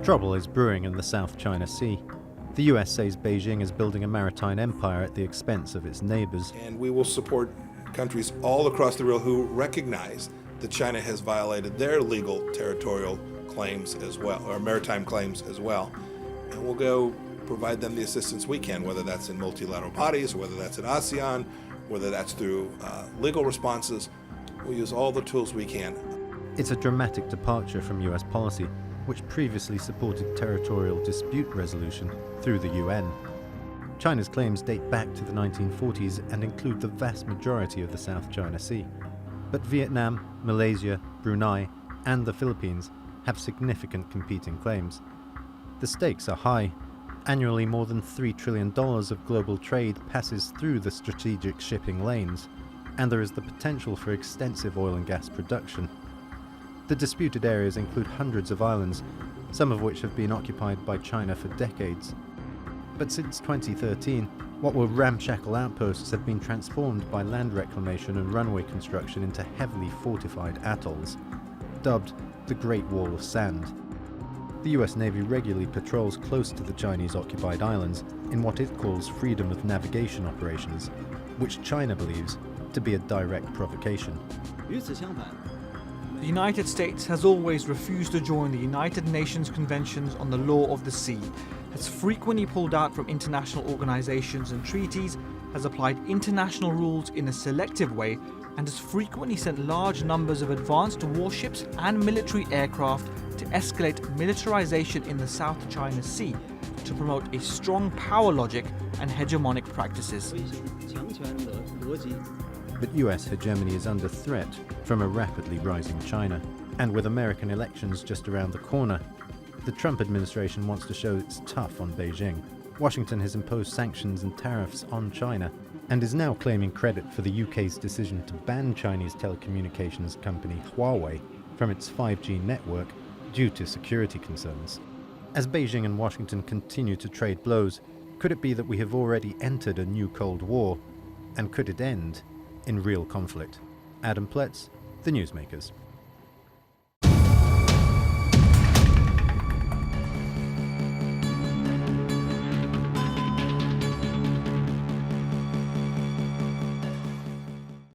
Trouble is brewing in the South China Sea. The US says Beijing is building a maritime empire at the expense of its neighbors. And we will support countries all across the world who recognize that China has violated their legal territorial claims as well, or maritime claims as well. And we'll go provide them the assistance we can, whether that's in multilateral bodies, or whether that's in ASEAN, whether that's through legal responses. We'll use all the tools we can. It's a dramatic departure from US policy, which previously supported territorial dispute resolution through the UN. China's claims date back to the 1940s and include the vast majority of the South China Sea. But Vietnam, Malaysia, Brunei, and the Philippines have significant competing claims. The stakes are high. Annually, more than $3 trillion of global trade passes through the strategic shipping lanes, and there is the potential for extensive oil and gas production. The disputed areas include hundreds of islands, some of which have been occupied by China for decades. But since 2013, what were ramshackle outposts have been transformed by land reclamation and runway construction into heavily fortified atolls, dubbed the Great Wall of Sand. The US Navy regularly patrols close to the Chinese-occupied islands in what it calls freedom of navigation operations, which China believes to be a direct provocation. The United States has always refused to join the United Nations Conventions on the Law of the Sea, has frequently pulled out from international organizations and treaties, has applied international rules in a selective way, and has frequently sent large numbers of advanced warships and military aircraft to escalate militarization in the South China Sea, to promote a strong power logic and hegemonic practices. But US hegemony is under threat from a rapidly rising China. And with American elections just around the corner, the Trump administration wants to show it's tough on Beijing. Washington has imposed sanctions and tariffs on China and is now claiming credit for the UK's decision to ban Chinese telecommunications company Huawei from its 5G network due to security concerns. As Beijing and Washington continue to trade blows, could it be that we have already entered a new Cold War? And could it end in real conflict? Adam Pletts, The Newsmakers.